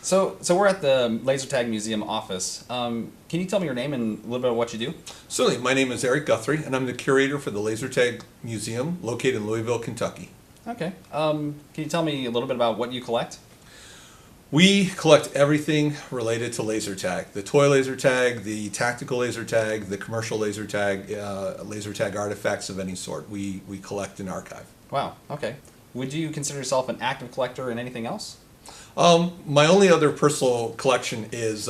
So we're at the Laser Tag Museum office. Can you tell me your name and a little bit of what you do? Certainly. My name is Erik Guthrie, and I'm the curator for the Laser Tag Museum located in Louisville, Kentucky. Okay. Can you tell me a little bit about what you collect? We collect everything related to laser tag. The toy laser tag, the tactical laser tag, the commercial laser tag artifacts of any sort. We collect and archive. Wow. Okay. Would you consider yourself an active collector in anything else? My only other personal collection is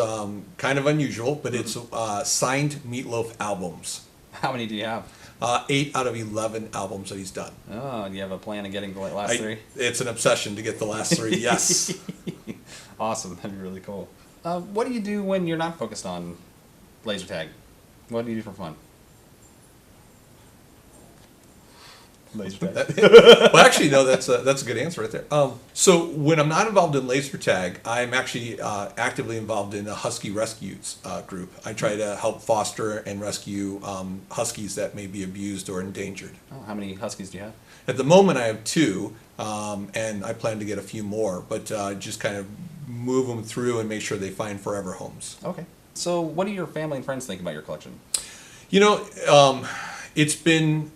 kind of unusual, but it's signed Meatloaf albums. How many do you have? 8 out of 11 albums that he's done. Oh, do you have a plan of getting the last three? It's an obsession to get the last 3, yes. Awesome. That'd be really cool. What do you do when you're not focused on laser tag? What do you do for fun? Laser tag. Well, actually, no. That's a good answer right there. So when I'm not involved in laser tag, I'm actually actively involved in a husky rescues group. I try to help foster and rescue huskies that may be abused or endangered. Oh, how many huskies do you have? At the moment, I have 2, and I plan to get a few more. But just kind of move them through and make sure they find forever homes. Okay. So what do your family and friends think about your collection? You know, it's been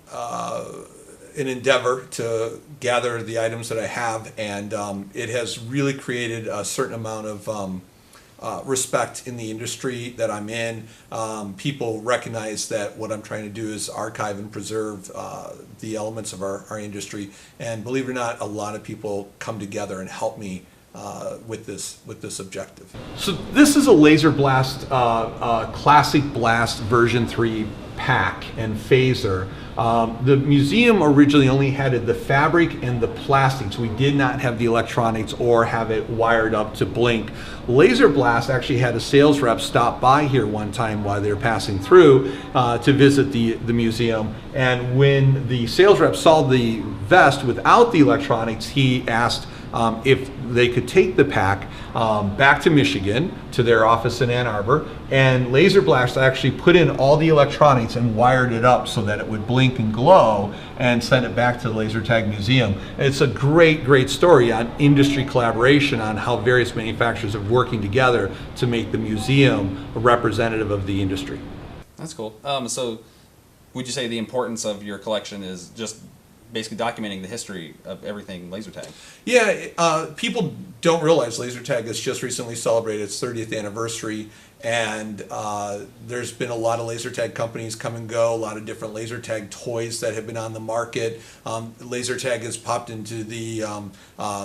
an endeavor to gather the items that I have, and it has really created a certain amount of respect in the industry that I'm in. People recognize that what I'm trying to do is archive and preserve the elements of our industry, and believe it or not, a lot of people come together and help me with this objective. So this is a Laser Blast Classic Blast version 3 pack and phaser. The museum originally only had the fabric and the plastics. We did not have the electronics or have it wired up to blink. Laser Blast actually had a sales rep stop by here one time while they were passing through to visit the museum, and when the sales rep saw the vest without the electronics, he asked if they could take the pack back to Michigan to their office in Ann Arbor, and Laser Blast actually put in all the electronics and wired it up so that it would blink and glow and send it back to the Laser Tag Museum. It's a great story on industry collaboration, on how various manufacturers are working together to make the museum a representative of the industry. That's cool. So would you say the importance of your collection is just basically documenting the history of everything laser tag? Yeah, people don't realize laser tag has just recently celebrated its 30th anniversary, and there's been a lot of laser tag companies come and go, a lot of different laser tag toys that have been on the market. Laser tag has popped into the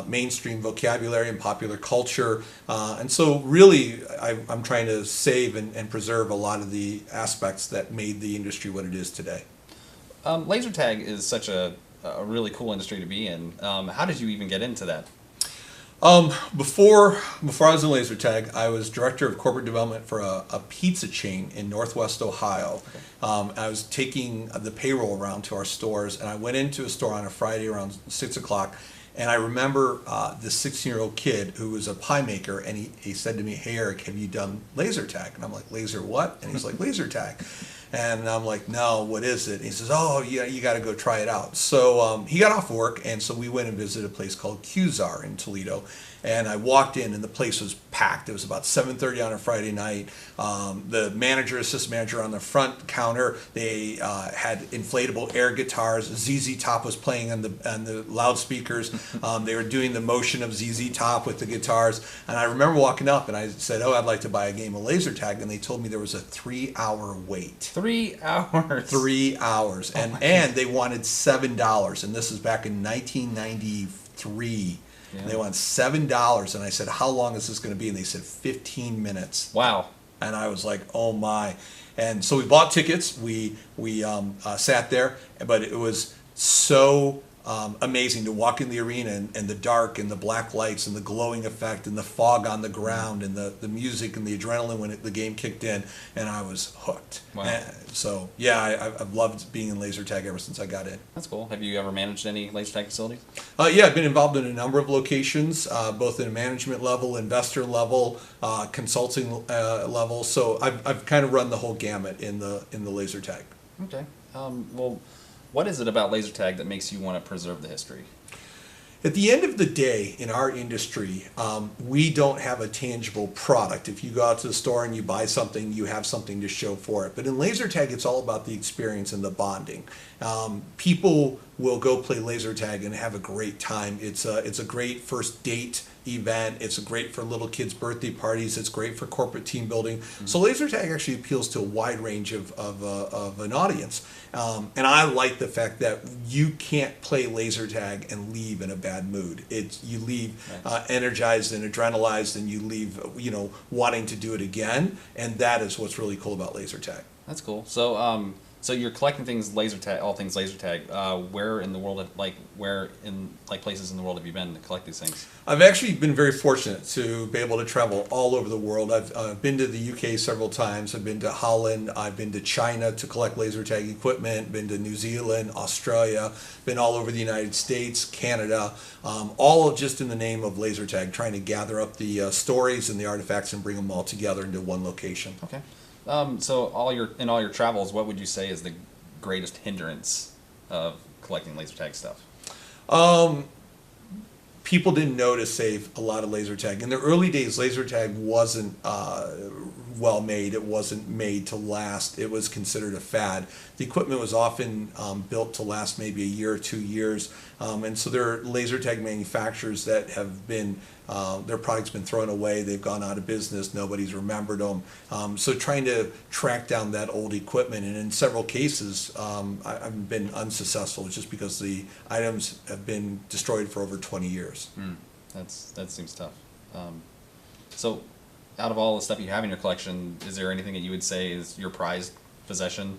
mainstream vocabulary and popular culture, and so really I'm trying to save and preserve a lot of the aspects that made the industry what it is today. Laser tag is such a really cool industry to be in. How did you even get into that? Before I was in laser tag, I was director of corporate development for a pizza chain in Northwest Ohio. Okay. I was taking the payroll around to our stores, and I went into a store on a Friday around 6 o'clock, and I remember this 16-year-old kid who was a pie maker, and he said to me, "Hey Eric, have you done laser tag?" And I'm like, "Laser what?" And he's like, "Laser tag." And I'm like, "No, what is it?" And he says, "Oh, yeah, you got to go try it out." So he got off work, and so we went and visited a place called Qzar in Toledo. And I walked in, and the place was packed. It was about 7:30 on a Friday night. The manager, assistant manager on the front counter, they had inflatable air guitars. ZZ Top was playing on the loudspeakers. They were doing the motion of ZZ Top with the guitars. And I remember walking up, and I said, "Oh, I'd like to buy a game of laser tag." And they told me there was a 3-hour wait. 3 hours. 3 hours, and they wanted $7, and this is back in 1993. Yeah. They want $7, and I said, "How long is this going to be?" And they said 15 minutes. Wow. And I was like, "Oh my!" And so we bought tickets. We sat there, but it was so amazing to walk in the arena and the dark and the black lights and the glowing effect and the fog on the ground and the music and the adrenaline when the game kicked in, and I was hooked. Wow. And so yeah, I've loved being in laser tag ever since I got in. That's cool. Have you ever managed any laser tag facilities? Yeah, I've been involved in a number of locations, both in a management level, investor level, consulting level. So I've kind of run the whole gamut in the laser tag. Okay. Well, what is it about laser tag that makes you want to preserve the history? At the end of the day, in our industry, we don't have a tangible product. If you go out to the store and you buy something, you have something to show for it. But in laser tag, it's all about the experience and the bonding. People will go play laser tag and have a great time. It's a great first date event. It's great for little kids' birthday parties. It's great for corporate team building. Mm-hmm. So laser tag actually appeals to a wide range of an audience. And I like the fact that you can't play laser tag and leave in a bad mood. You leave energized and adrenalized, and you leave wanting to do it again. And that is what's really cool about laser tag. That's cool. So so you're collecting things laser tag, all things laser tag. Where in the world, places in the world have you been to collect these things? I've actually been very fortunate to be able to travel all over the world. I've been to the UK several times. I've been to Holland. I've been to China to collect laser tag equipment. Been to New Zealand, Australia. Been all over the United States, Canada. All just in the name of laser tag, trying to gather up the stories and the artifacts and bring them all together into one location. Okay. So in all your travels, what would you say is the greatest hindrance of collecting laser tag stuff? People didn't know to save a lot of laser tag. In the early days, laser tag wasn't well made. It wasn't made to last. It was considered a fad. The equipment was often built to last maybe a year or 2 years. And so there are laser tag manufacturers that have been, their product's been thrown away. They've gone out of business. Nobody's remembered them. So trying to track down that old equipment, and in several cases, I've been unsuccessful just because the items have been destroyed for over 20 years. That seems tough. So out of all the stuff you have in your collection, is there anything that you would say is your prized possession?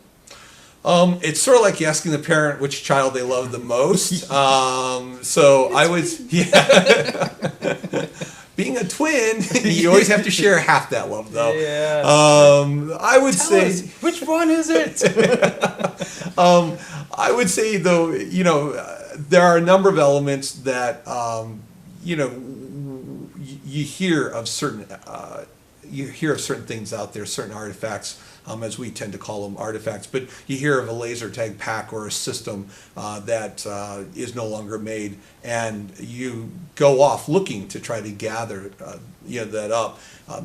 It's sort of like asking the parent which child they love the most. So I was, being a twin, you always have to share half that love, though. Yeah. I would Tell say, us, which one is it? I would say, though, there are a number of elements that, you hear of certain things out there, certain artifacts, as we tend to call them artifacts, but you hear of a laser tag pack or a system that is no longer made, and you go off looking to try to gather that up.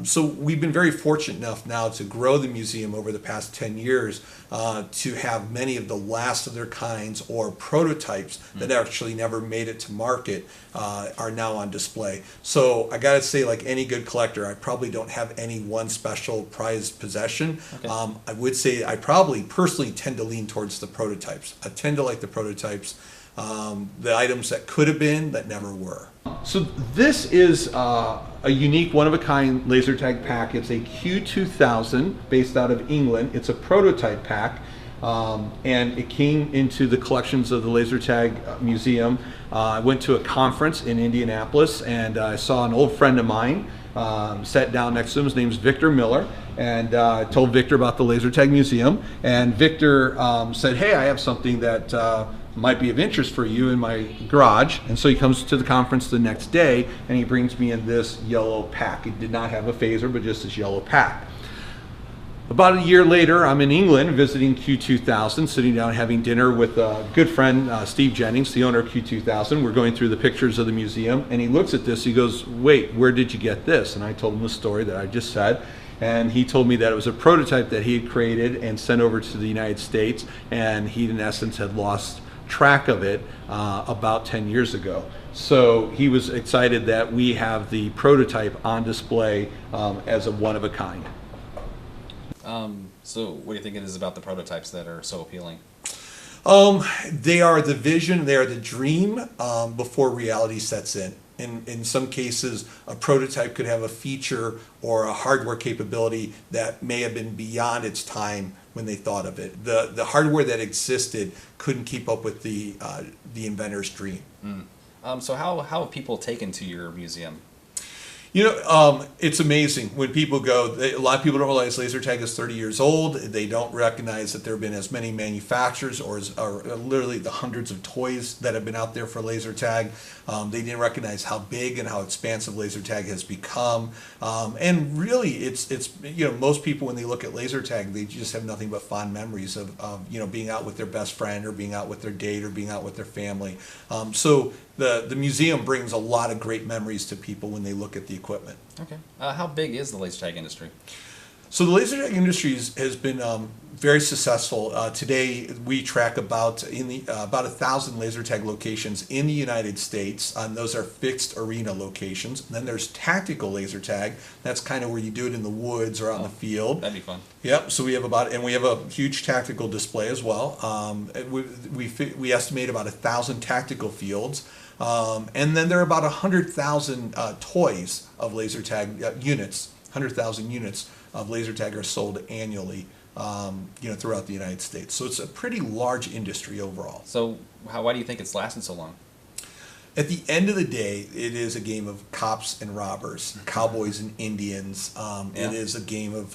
So we've been very fortunate enough now to grow the museum over the past 10 years to have many of the last of their kinds or prototypes that actually never made it to market are now on display. So I gotta say, like any good collector, I probably don't have any one special prized possession. Okay. I would say I probably personally tend to lean towards the prototypes. I tend to like the prototypes, the items that could have been that never were. So this is a unique one-of-a-kind laser tag pack. It's a Q2000 based out of England. It's a prototype pack, and it came into the collections of the Laser Tag Museum. I went to a conference in Indianapolis, and I saw an old friend of mine. Sat down next to him. His name's Victor Miller, and I told Victor about the Laser Tag Museum, and Victor said, "Hey, I have something that might be of interest for you in my garage." And so he comes to the conference the next day, and he brings me in this yellow pack. It did not have a phaser, but just this yellow pack. About a year later, I'm in England visiting Q2000, sitting down having dinner with a good friend, Steve Jennings, the owner of Q2000. We're going through the pictures of the museum, and he looks at this. He goes, "Wait, where did you get this?" And I told him the story that I just said. And he told me that it was a prototype that he had created and sent over to the United States, and he, in essence, had lost track of it about 10 years ago. So he was excited that we have the prototype on display as a one-of-a-kind. So what do you think it is about the prototypes that are so appealing? They are the vision, they are the dream before reality sets in. In some cases, a prototype could have a feature or a hardware capability that may have been beyond its time when they thought of it. The hardware that existed couldn't keep up with the inventor's dream. So how have people taken to your museum? It's amazing when people go. A lot of people don't realize laser tag is 30 years old. They don't recognize that there have been as many manufacturers or literally the hundreds of toys that have been out there for laser tag. They didn't recognize how big and how expansive laser tag has become. And really, it's most people when they look at laser tag, they just have nothing but fond memories of being out with their best friend or being out with their date or being out with their family. So the museum brings a lot of great memories to people when they look at the equipment. Okay. How big is the laser tag industry? So the laser tag industry has been very successful. Today we track about 1,000 laser tag locations in the United States. Those are fixed arena locations. And then there's tactical laser tag. That's kind of where you do it in the woods or out in the field. That'd be fun. Yep. So we have a huge tactical display as well. We estimate about 1,000 tactical fields. And then there are about 100,000 toys of laser tag units. 100,000 units of laser tag are sold annually, throughout the United States. So it's a pretty large industry overall. So why do you think it's lasted so long? At the end of the day, it is a game of cops and robbers, cowboys and Indians. It is a game of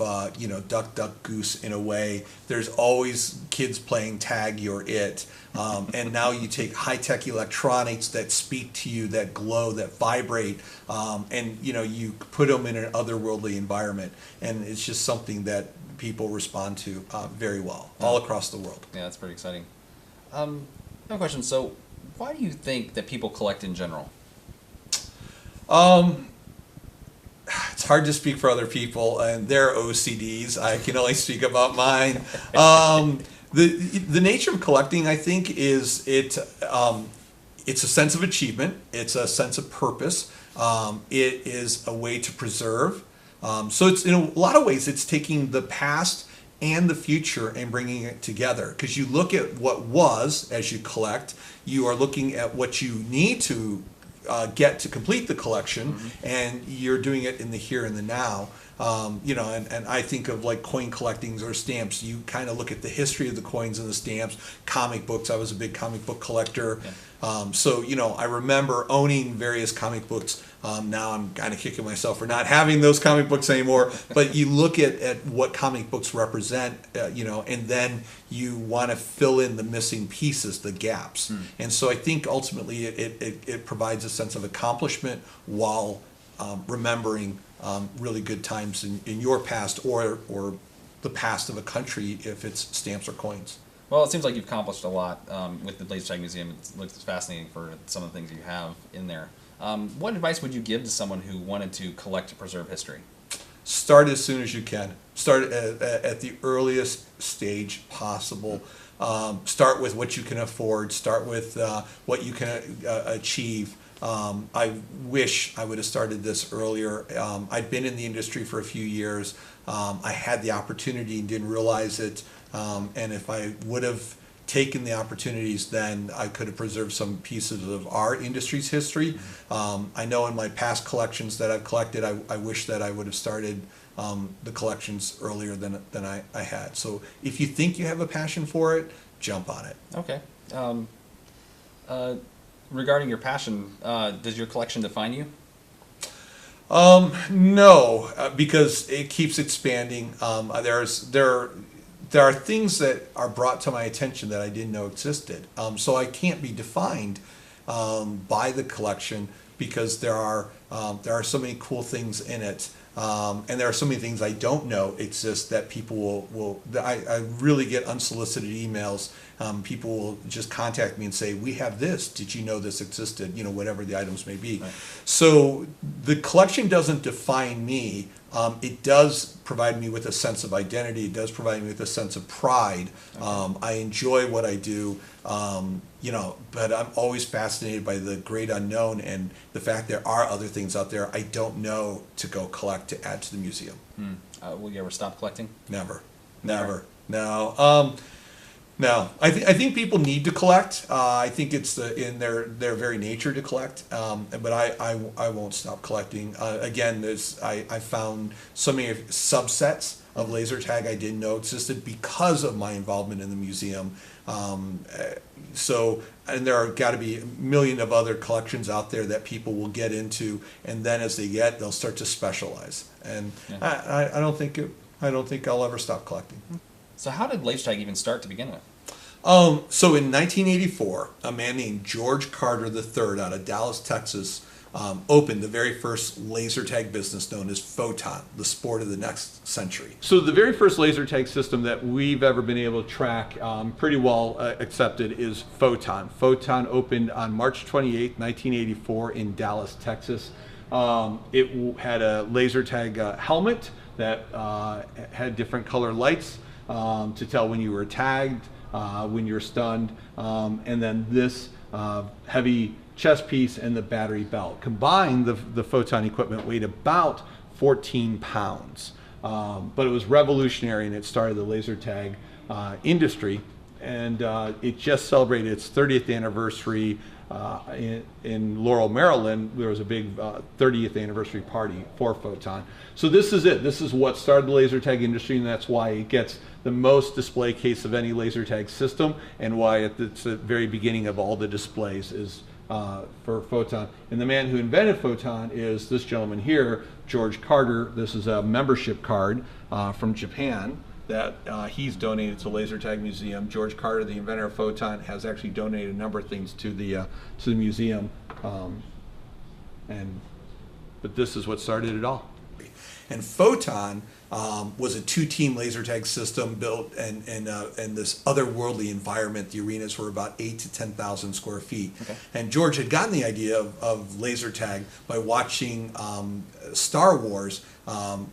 duck, duck, goose in a way. There's always kids playing tag, you're it. And now you take high-tech electronics that speak to you, that glow, that vibrate, and you put them in an otherworldly environment. And it's just something that people respond to very well all across the world. Yeah, that's pretty exciting. I have a question. So why do you think that people collect in general? It's hard to speak for other people and their OCDs. I can only speak about mine. The nature of collecting, I think, is it's a sense of achievement. It's a sense of purpose. It is a way to preserve. So it's in a lot of ways it's taking the past and the future and bringing it together. Because you look at what was as you collect, you are looking at what you need to get to complete the collection, and you're doing it in the here and the now. And I think of like coin collectings or stamps. You kind of look at the history of the coins and the stamps. Comic books. I was a big comic book collector. Yeah. I remember owning various comic books. Now I'm kind of kicking myself for not having those comic books anymore. But you look at what comic books represent, and then you want to fill in the missing pieces, the gaps. And so I think ultimately it provides a sense of accomplishment while remembering really good times in your past or the past of a country if it's stamps or coins. Well, it seems like you've accomplished a lot with the Laser Tag Museum. It looks fascinating for some of the things you have in there. What advice would you give to someone who wanted to collect to preserve history? Start as soon as you can. Start at the earliest stage possible. Start with what you can afford. Start with what you can achieve. I wish I would have started this earlier. I'd been in the industry for a few years. I had the opportunity and didn't realize it. And if I would have taken the opportunities, then I could have preserved some pieces of our industry's history. I know in my past collections that I've collected, I wish that I would have started the collections earlier than I had. So if you think you have a passion for it, jump on it. Okay. Regarding your passion, does your collection define you? No, because it keeps expanding. There are things that are brought to my attention that I didn't know existed. So I can't be defined by the collection because there are so many cool things in it. And there are so many things I don't know exist that people will I really get unsolicited emails. People will just contact me and say, we have this, did you know this existed, whatever the items may be. Right. So the collection doesn't define me. It does provide me with a sense of identity. It does provide me with a sense of pride. Okay. I enjoy what I do, but I'm always fascinated by the great unknown and the fact there are other things out there I don't know to go collect to add to the museum. Will you ever stop collecting? Never. No. No, I think people need to collect. I think it's in their very nature to collect. But I won't stop collecting. Again, I found so many subsets of laser tag I didn't know existed because of my involvement in the museum. And there are got to be a million of other collections out there that people will get into, and then as they'll start to specialize. And yeah. I don't think I'll ever stop collecting. So how did laser tag even start to begin with? So in 1984, a man named George Carter III out of Dallas, Texas, opened the very first laser tag business known as Photon, the sport of the next century. So the very first laser tag system that we've ever been able to track pretty well accepted is Photon. Photon opened on March 28, 1984 in Dallas, Texas. It had a laser tag helmet that had different color lights to tell when you were tagged, when you're stunned, and then this heavy chest piece and the battery belt. Combined, the Photon equipment weighed about 14 pounds. But it was revolutionary, and it started the laser tag industry. And it just celebrated its 30th anniversary in Laurel, Maryland. There was a big 30th anniversary party for Photon. So this is it. This is what started the laser tag industry, and that's why it gets the most display case of any laser tag system, and why it's the very beginning of all the displays is for Photon. And the man who invented Photon is this gentleman here, George Carter. This is a membership card from Japan that he's donated to Laser Tag Museum. George Carter, the inventor of Photon, has actually donated a number of things to the museum. But this is what started it all. And Photon was a two-team laser tag system built in this otherworldly environment. The arenas were about 8,000 to 10,000 square feet. Okay. And George had gotten the idea of laser tag by watching Star Wars,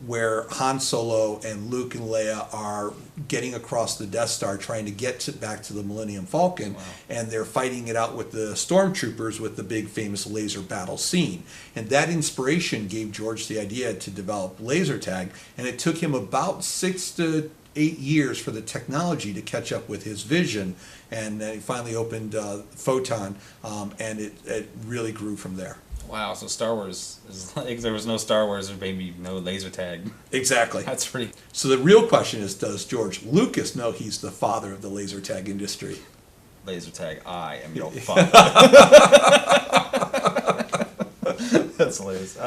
where Han Solo and Luke and Leia are getting across the Death Star trying to get back to the Millennium Falcon. Wow. And they're fighting it out with the stormtroopers with the big famous laser battle scene. And that inspiration gave George the idea to develop laser tag, and it took him about 6 to 8 years for the technology to catch up with his vision, and he finally opened Photon, and it really grew from there. Wow, so Star Wars is like, there was no Star Wars, there's maybe no laser tag. Exactly. That's pretty... So the real question is, does George Lucas know he's the father of the laser tag industry? Laser tag, I am your father. That's hilarious.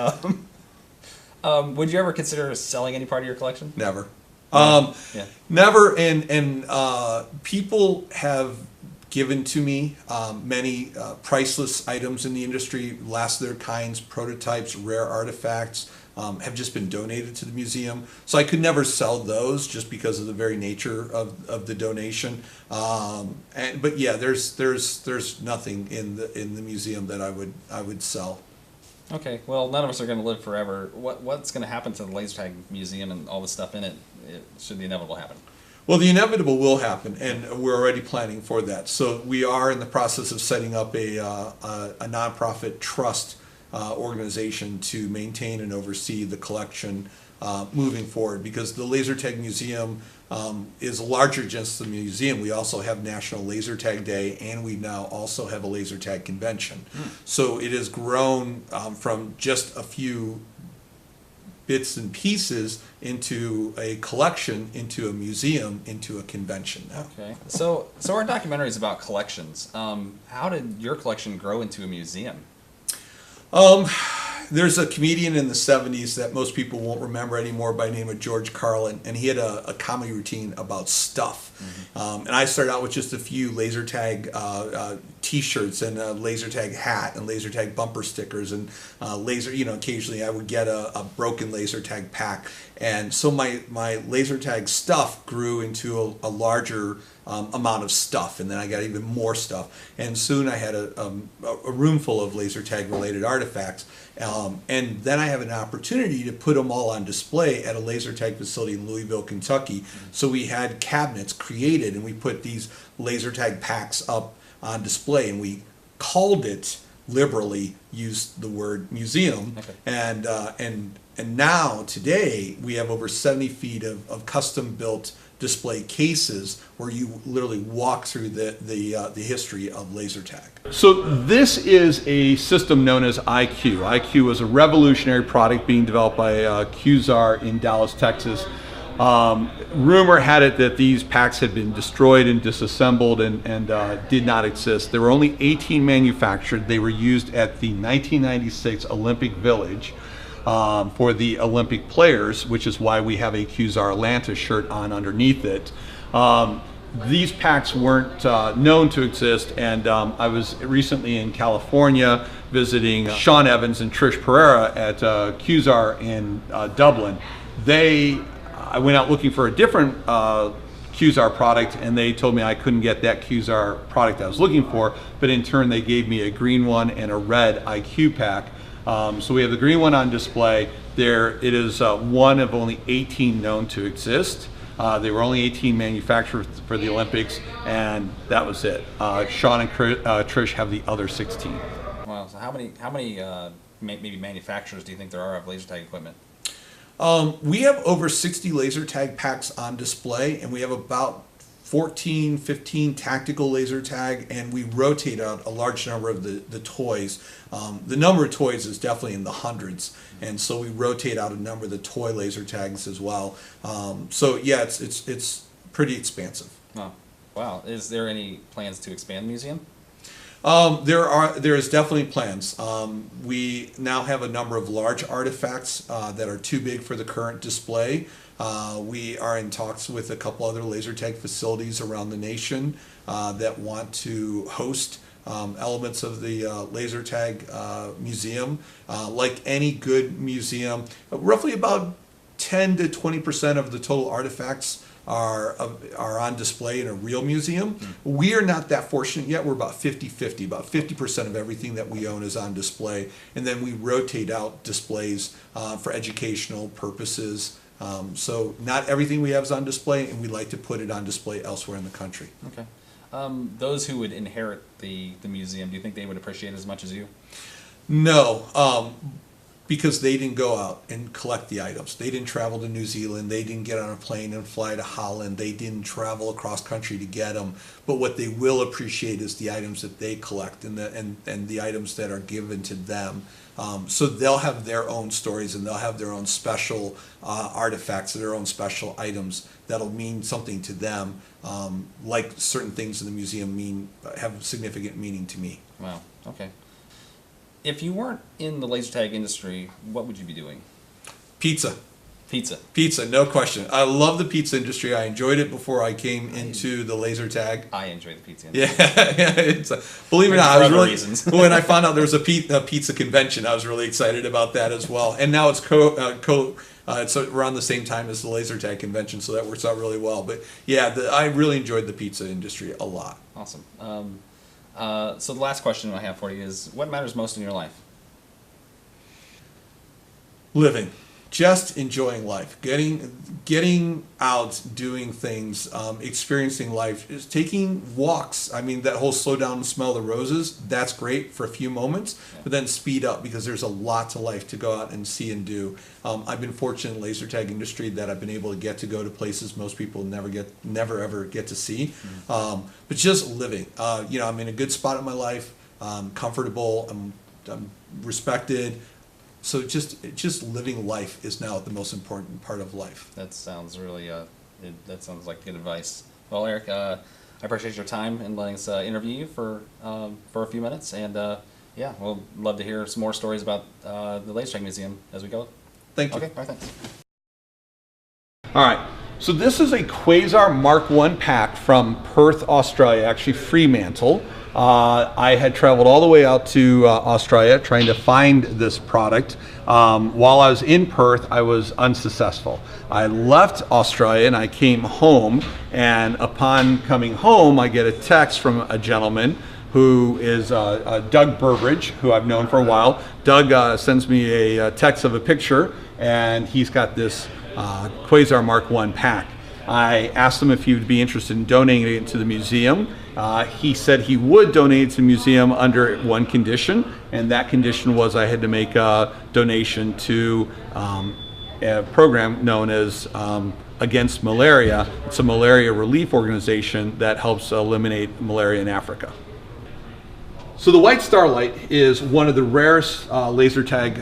Would you ever consider selling any part of your collection? Never. Yeah. Never, and people have given to me many priceless items in the industry, last of their kinds, prototypes, rare artifacts, have just been donated to the museum. So I could never sell those just because of the very nature of the donation. But yeah, there's nothing in the museum that I would sell. Okay, well, none of us are going to live forever. What's going to happen to the laser tag museum and all the stuff in it should the inevitable happen? Well, the inevitable will happen, and we're already planning for that. So we are in the process of setting up a nonprofit trust organization to maintain and oversee the collection moving forward, because the Laser Tag Museum is larger than just the museum. We also have National Laser Tag Day, and we now also have a laser tag convention. So it has grown from just a few bits and pieces into a collection, into a museum, into a convention now. Okay. So our documentary is about collections. How did your collection grow into a museum? There's a comedian in the 70s that most people won't remember anymore by the name of George Carlin, and he had a comedy routine about stuff. Mm-hmm. And I started out with just a few laser tag t-shirts and a laser tag hat and laser tag bumper stickers and occasionally I would get a broken laser tag pack. And so my laser tag stuff grew into a larger amount of stuff, and then I got even more stuff. And soon I had a room full of laser tag related artifacts. And then I have an opportunity to put them all on display at a laser tag facility in Louisville, Kentucky. So we had cabinets created, and we put these laser tag packs up on display, and we called it liberally use the word museum. Okay. And now today we have over 70 feet of custom built display cases where you literally walk through the history of laser tag. So this is a system known as IQ. IQ was a revolutionary product being developed by QZAR in Dallas, Texas. Rumor had it that these packs had been destroyed and disassembled and did not exist. There were only 18 manufactured. They were used at the 1996 Olympic Village for the Olympic players, which is why we have a QZAR Atlanta shirt on underneath it. These packs weren't known to exist, and I was recently in California visiting Sean Evans and Trish Pereira at QZAR in Dublin. I went out looking for a different QZAR product, and they told me I couldn't get that QZAR product I was looking for, but in turn they gave me a green one and a red IQ pack. So we have the green one on display. It is one of only 18 known to exist. They were only 18 manufactured for the Olympics, and that was it. Sean and Trish have the other 16. Wow. So how many maybe manufacturers do you think there are of laser tag equipment? We have over 60 laser tag packs on display, and we have about 14, 15 tactical laser tag, and we rotate out a large number of the toys. The number of toys is definitely in the hundreds, and so we rotate out a number of the toy laser tags as well. So yeah, it's pretty expansive. Oh, wow. Is there any plans to expand the museum? There is definitely plans. We now have a number of large artifacts that are too big for the current display. We are in talks with a couple other laser tag facilities around the nation that want to host elements of the laser tag museum. Like any good museum, roughly about 10 to 20% of the total artifacts are on display in a real museum. We are not that fortunate yet. We're about 50-50. About 50% of everything that we own is on display, and then we rotate out displays for educational purposes. So not everything we have is on display, and we like to put it on display elsewhere in the country. Okay. Those who would inherit the museum, do you think they would appreciate it as much as you? No. Because they didn't go out and collect the items. They didn't travel to New Zealand. They didn't get on a plane and fly to Holland. They didn't travel across country to get them. But what they will appreciate is the items that they collect and the items that are given to them. So they'll have their own stories, and they'll have their own special artifacts, their own special items that'll mean something to them, like certain things in the museum have significant meaning to me. Wow. Okay. If you weren't in the laser tag industry, what would you be doing? Pizza. Pizza, no question. I love the pizza industry. I enjoyed it before I came into the laser tag. I enjoy the pizza industry. Yeah, believe it or not, For other reasons. when I found out there was a pizza convention, I was really excited about that as well. And now it's it's around the same time as the laser tag convention, so that works out really well. But yeah, I really enjoyed the pizza industry a lot. Awesome. So the last question I have for you is, what matters most in your life? Living. Just enjoying life, getting out, doing things, experiencing life, just taking walks. I mean, that whole slow down and smell the roses, that's great for a few moments, but then speed up, because there's a lot to life to go out and see and do. I've been fortunate in the laser tag industry that I've been able to go to places most people never ever get to see. But just living, I'm in a good spot in my life, comfortable, I'm respected. So just living life is now the most important part of life. That sounds really, that sounds like good advice. Well, Erik, I appreciate your time and letting us interview you for a few minutes. And yeah, we'll love to hear some more stories about the Laser Tag Museum as we go. Thank you. Okay, all right, thanks. All right, so this is a Quasar Mark I pack from Perth, Australia, actually Fremantle. I had traveled all the way out to Australia trying to find this product. While I was in Perth, I was unsuccessful. I left Australia and I came home, and upon coming home, I get a text from a gentleman who is Doug Burbridge, who I've known for a while. Doug sends me a text of a picture, and he's got this Quasar Mark I pack. I asked him if he would be interested in donating it to the museum. He said he would donate it to the museum under one condition, and that condition was I had to make a donation to a program known as Against Malaria. It's a malaria relief organization that helps eliminate malaria in Africa. So the White Starlight is one of the rarest laser tag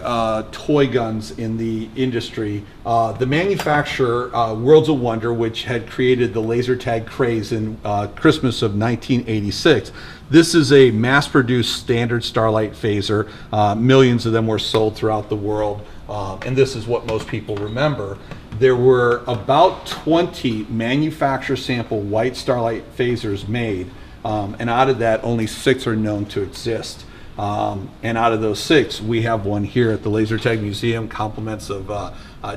toy guns in the industry. The manufacturer, Worlds of Wonder, which had created the laser tag craze in Christmas of 1986. This is a mass-produced standard Starlight phaser. Millions of them were sold throughout the world, and this is what most people remember. There were about 20 manufacturer sample White Starlight phasers made. And out of that, only 6 are known to exist. And out of those 6, we have one here at the Laser Tag Museum, compliments of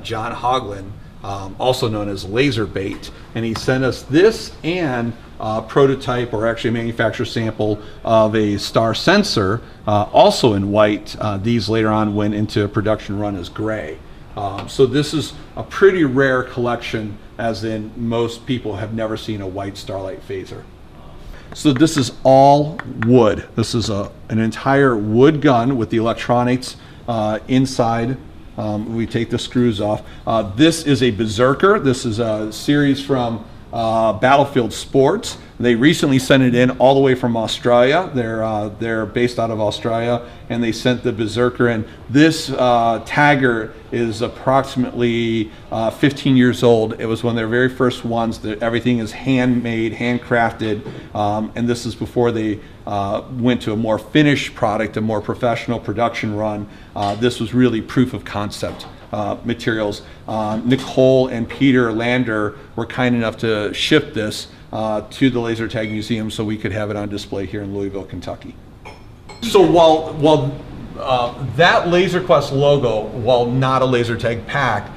John Hoagland, also known as Laser Bait. And he sent us this and a prototype, or actually a manufacturer sample, of a star sensor, also in white. These later on went into a production run as gray. So this is a pretty rare collection, as in most people have never seen a White Starlight phaser. So this is all wood. This is an entire wood gun with the electronics inside. We take the screws off. This is a Berserker. This is a series from Battlefield Sports. They recently sent it in all the way from Australia. They're based out of Australia, and they sent the Berserker in. This Tagger is approximately 15 years old. It was one of their very first ones. Everything is handmade, handcrafted, and this is before they went to a more finished product, a more professional production run. This was really proof of concept materials. Nicole and Peter Lander were kind enough to ship this to the Laser Tag Museum so we could have it on display here in Louisville, Kentucky. So while that Laser Quest logo, while not a laser tag pack,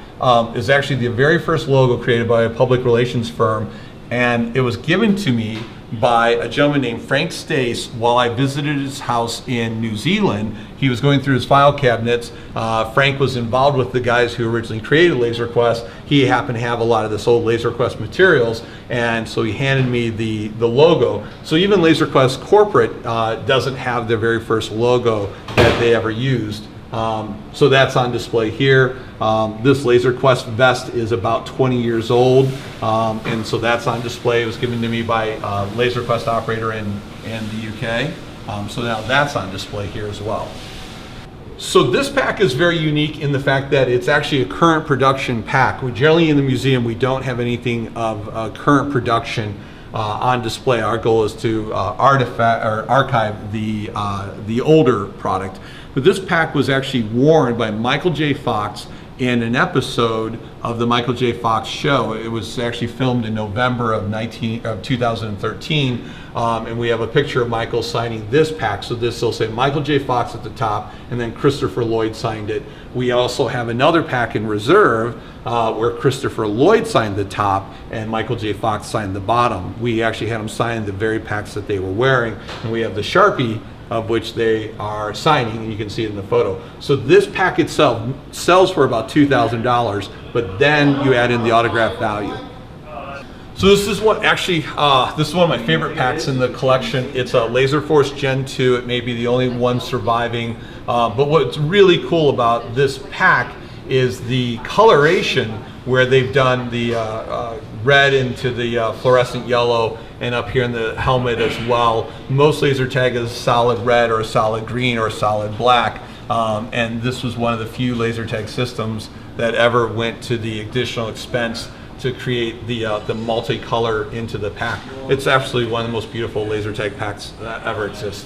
is actually the very first logo created by a public relations firm, and it was given to me by a gentleman named Frank Stace while I visited his house in New Zealand. He was going through his file cabinets. Frank was involved with the guys who originally created Laser Quest. He happened to have a lot of this old Laser Quest materials, and so he handed me the logo. So even Laser Quest corporate doesn't have their very first logo that they ever used. So that's on display here. This Laser Quest vest is about 20 years old, and so that's on display. It was given to me by a Laser Quest operator in the UK. So now that's on display here as well. So this pack is very unique in the fact that it's actually a current production pack. We generally in the museum, we don't have anything of current production on display. Our goal is to archive the older product. But this pack was actually worn by Michael J. Fox in an episode of the Michael J. Fox show. It was actually filmed in November of 2013, and we have a picture of Michael signing this pack. So this will say Michael J. Fox at the top, and then Christopher Lloyd signed it. We also have another pack in reserve where Christopher Lloyd signed the top and Michael J. Fox signed the bottom. We actually had them sign the very packs that they were wearing, and we have the Sharpie of which they are signing, and you can see it in the photo. So this pack itself sells for about $2,000, but then you add in the autograph value. So this is what actually, this is one of my favorite packs in the collection. It's a Laser Force Gen 2. It may be the only one surviving, but what's really cool about this pack is the coloration, where they've done the red into the fluorescent yellow, and up here in the helmet as well. Most laser tag is solid red or a solid green or a solid black, and this was one of the few laser tag systems that ever went to the additional expense to create the multicolor into the pack. It's absolutely one of the most beautiful laser tag packs that ever exist.